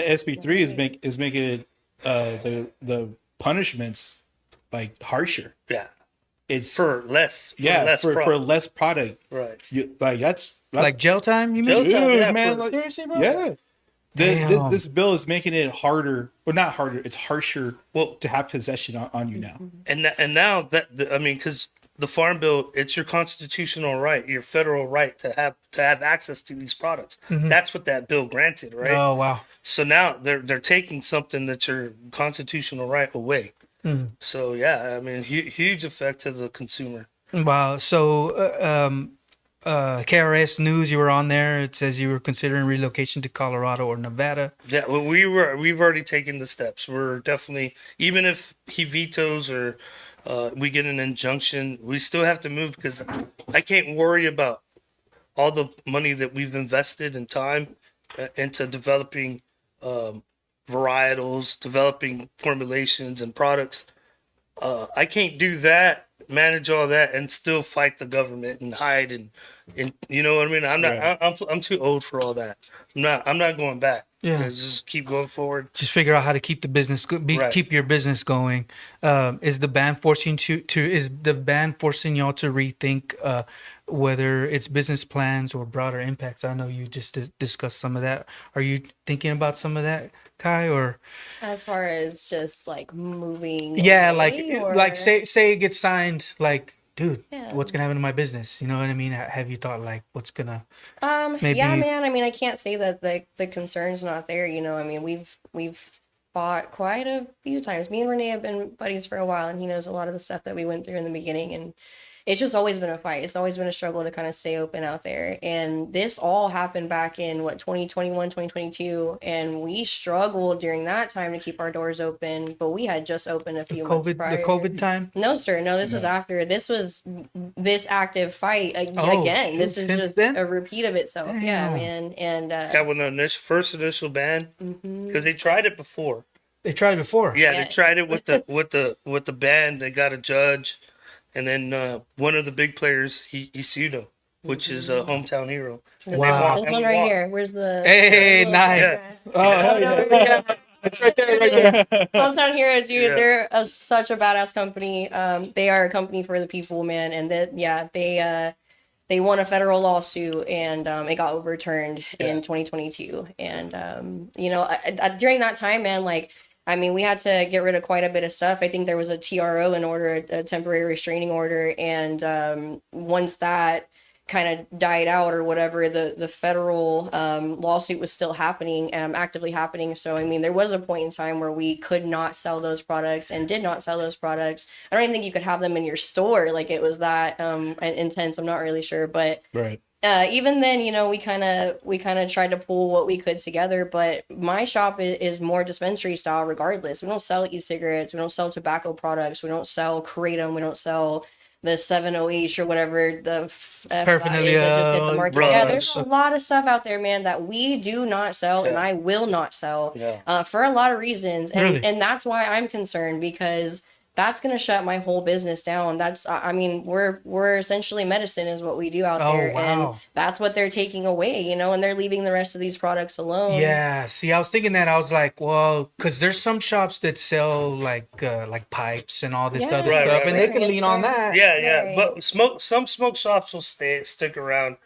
SB3 is making it the punishments like harsher. Yeah. It's For less for less product. Right. Like that's like jail time, you mean? Jail time, dude, yeah, man. for- Like, Seriously, bro? yeah. Damn. This bill is making it harder, or not harder. It's harsher Well, to have possession on you now. and now that I mean, because the Farm Bill, it's your constitutional right, your federal right to have access to these products. That's what that bill granted, right? Oh, wow. So now they're taking something that's your constitutional right away. So yeah, I mean, huge effect to the consumer. Wow. So, KRS News, you were on there. It says you were considering relocation to Colorado or Nevada. Yeah, well, we've already taken the steps. We're definitely, even if he vetoes or we get an injunction, we still have to move because I can't worry about all the money that we've invested in time into developing varietals, developing formulations and products. I can't do that, manage all that, and still fight the government and hide and you know what I mean. I'm not. Right. I'm too old for all that. I'm not going back. Yeah. Just keep going forward. Just figure out how to keep the business Right. keep your business going. Is the ban forcing y'all to rethink whether it's business plans or broader impacts? I know you just discussed some of that. Are you thinking about some of that, Kai? Or As far as just like moving. yeah, away, or... like say it gets signed, like, dude, Yeah. what's gonna happen to my business? You know what I mean? Have you thought like what's gonna maybe... Yeah, man. I mean, I can't say that the concern's not there. You know, I mean, we've fought quite a few times. Me and Rene have been buddies for a while, and he knows a lot of the stuff that we went through in the beginning. And it's just always been a fight. It's always been a struggle to kind of stay open out there. And this all happened back in 2021, 2022, and we struggled during that time to keep our doors open. But we had just opened a few months prior. The COVID time? No, sir. No, this was after. This was this active fight again. This is since just then? a repeat of itself. Yeah, Damn. man. And Yeah, when the first initial ban, because they tried it before. They tried it before. Yeah, Yes. they tried it with the ban. They got a judge, and then one of the big players he sued him, which is a hometown hero. 'Cause they Wow. want- this and one we right want- here. Where's the Hey, the- nice. Yeah. Oh, yeah. It's right there, right there. Hometown Hero, dude. Yeah. They're such a badass company. They are a company for the people, man. And they won a federal lawsuit, and it got overturned in 2022. And you know, during that time, man, like, I mean, we had to get rid of quite a bit of stuff. I think there was a TRO in order, a temporary restraining order, and once that kind of died out or whatever, the federal lawsuit was still happening, actively happening. So I mean, there was a point in time where we could not sell those products and did not sell those products. I don't even think you could have them in your store. Like, it was that intense. I'm not really sure, but Right. even then, you know, we kind of tried to pull what we could together. But my shop is more dispensary style regardless. We don't sell e-cigarettes, we don't sell tobacco products, we don't sell kratom, we don't sell the 708 or whatever the F Paraphernalia, that just hit the market. bro, Yeah, there's that's- a lot of stuff out there, man, that we do not sell, and I will not sell for a lot of reasons. And Really? and that's why I'm concerned, because that's going to shut my whole business down. That's, I mean, we're essentially medicine is what we do out Oh, there. wow. And that's what they're taking away, you know, and they're leaving the rest of these products alone. Yeah, see, I was thinking that. I was like, well, because there's some shops that sell like pipes and all this Yeah. other Right, stuff, right, and they right. can lean on that. Yeah, Right. but some smoke shops will stick around.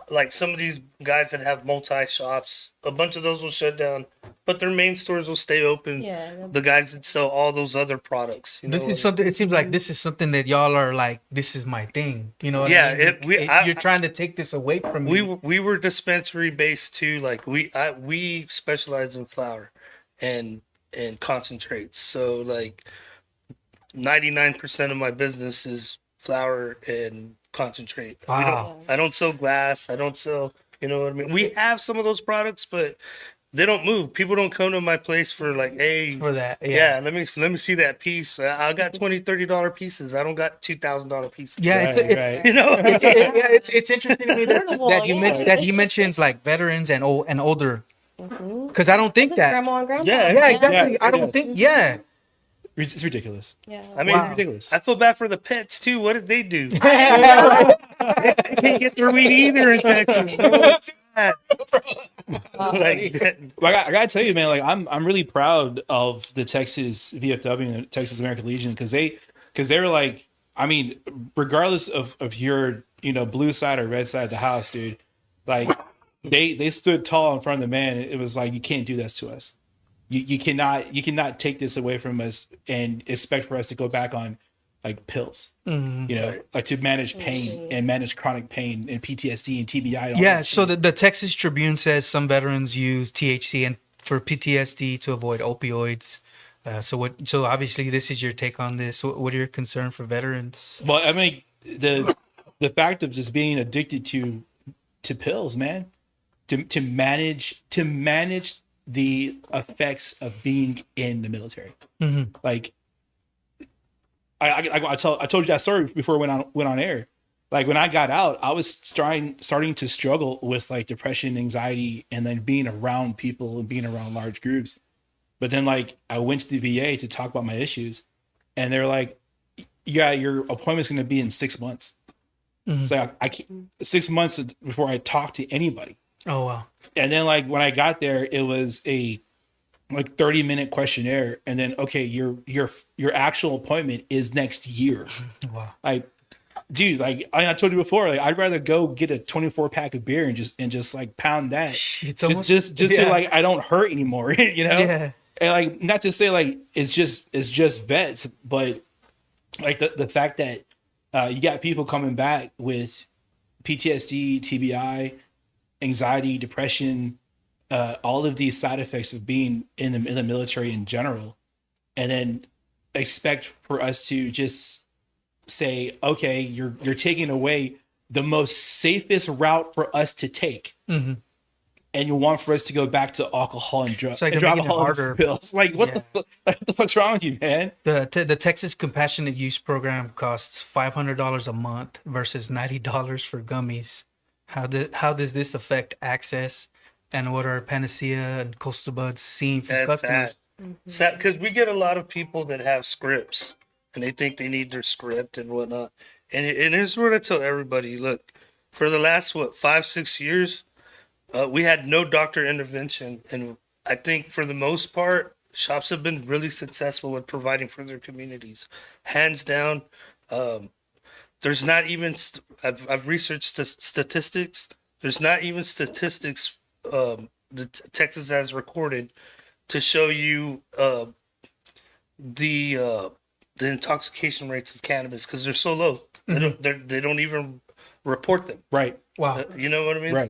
Like some of these guys that have multi shops, a bunch of those will shut down, but their main stores will stay open. Yeah. The guys that sell all those other products, you know. This is something. It seems like this is something that y'all are like. This is my thing. You know what Yeah, I mean? You're trying to take this away from me. we were dispensary based too. Like we specialize in flower and concentrates. So like 99% of my business is flower and concentrate. Wow. I don't sell glass. I don't sell, you know what I mean? We have some of those products, but they don't move. People don't come to my place for like, hey, for that. yeah, let me see that piece. I got $20-$30 pieces. I don't got $2,000 pieces. Yeah, Right, it's, right. You know? it's interesting to me Affordable, that you yeah. mentioned that he mentions like veterans and older, because I don't think This is that. grandma and grandpa. Yeah, Exactly. Yeah, I don't yeah. think. Yeah. It's ridiculous. Yeah. I mean, Wow. Ridiculous. I feel bad for the pets too. What did they do? They can't get their weed either in Texas. that. Like, Like I gotta tell you, man. Like I'm really proud of the Texas VFW and the Texas American Legion because they're like, I mean, regardless of your blue side or red side of the house, dude. Like they stood tall in front of the man. It was like, you can't do this to us. You cannot take this away from us and expect for us to go back on like pills. Like to manage pain and manage chronic pain and PTSD and TBI. And all Yeah, that so shit. the Texas Tribune says some veterans use THC and for PTSD to avoid opioids. So obviously this is your take on this. What are your concerns for veterans? Well, I mean, the fact of just being addicted to pills, man, to manage the effects of being in the military. Like I told you that story before we went on air. Like when I got out, I was starting to struggle with like depression, anxiety, and then being around people and being around large groups. But then like I went to the VA to talk about my issues, and they're like, "Yeah, your appointment's going to be in 6 months." So I can't, 6 months before I talk to anybody. Oh wow. And then like when I got there, it was a like 30-minute questionnaire, and then okay, your actual appointment is next year. Wow. Like, dude, like I told you before, like I'd rather go get a 24-pack of beer and just like pound that. It's almost just yeah. so like I don't hurt anymore, Yeah. And like not to say like it's just vets, but like the fact that you got people coming back with PTSD, TBI, anxiety, depression, all of these side effects of being in the military in general, and then expect for us to just say, okay, you're taking away the most safest route for us to take, and you want for us to go back to alcohol and drugs, like and they're making it alcohol harder. and pills. Like what the fuck's wrong with you, man? The Texas Compassionate Use Program costs $500 a month versus $90 for gummies. How does this affect access, and what are Panacea and Coastal Buds seeing from that's customers? bad. Because we get a lot of people that have scripts and they think they need their script and whatnot. And here's what I tell everybody: look, for the last 5-6 years, we had no doctor intervention, and I think for the most part, shops have been really successful with providing for their communities, hands down. There's not even I've researched the statistics. There's not even statistics Texas has recorded to show you the intoxication rates of cannabis because they're so low. They don't even report them. Right. Wow. You know what I mean? Right.